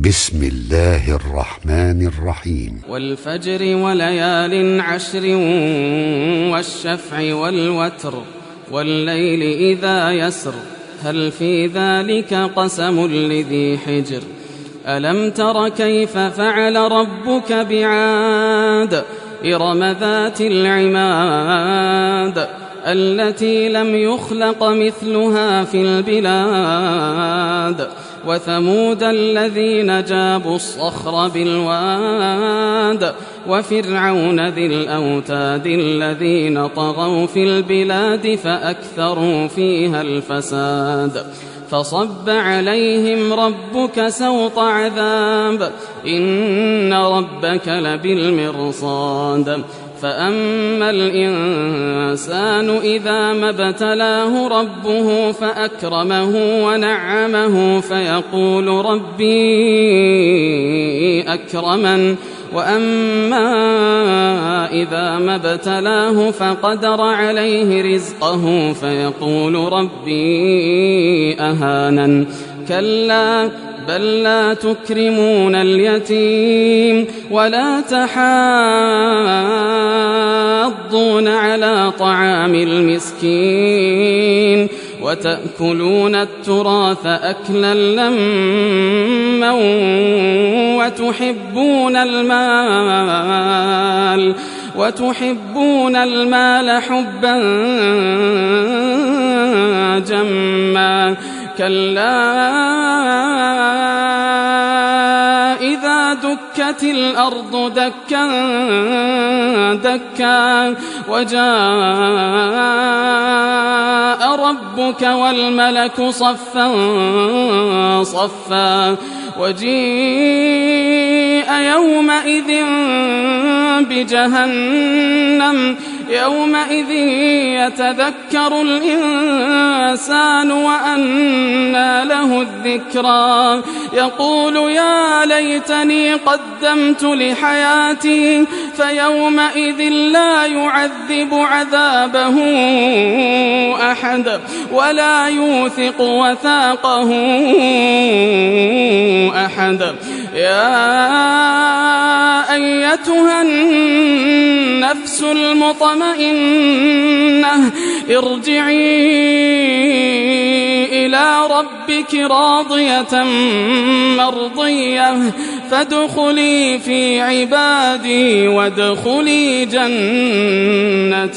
بسم الله الرحمن الرحيم. والفجر وليال عشر والشفع والوتر والليل إذا يسر هل في ذلك قسم لذي حجر ألم تر كيف فعل ربك بعاد إرم ذات العماد التي لم يخلق مثلها في البلاد وثمود الذين جابوا الصخر بالواد وفرعون ذي الأوتاد الذين طغوا في البلاد فأكثروا فيها الفساد فصب عليهم ربك سوط عذاب إن ربك لبالمرصاد فأما الإنسان إذا ما ابتلاه ربه فأكرمه ونعمه فيقول ربي أكرمن وأما إذا ما ابتلاه فقدر عليه رزقه فيقول ربي أهانن كلا بل لا تكرمون اليتيم ولا تحاضون على طعام المسكين وتأكلون التراث أكلا لما وتحبون المال حبا جما كلا إذا دكت الأرض دكا دكا وجاء ربك والملك صفا صفا وجيء يومئذ بجهنم يومئذ يتذكر الإنسان وأنى له الذكرى يقول يا ليتني قدمت لحياتي فيومئذ لا يعذب عذابه أحد ولا يوثق وثاقه أحد يا أيتها النفس المطمئنة ارجعي إلى ربك راضية مرضية فادخلي في عبادي وادخلي جنتي.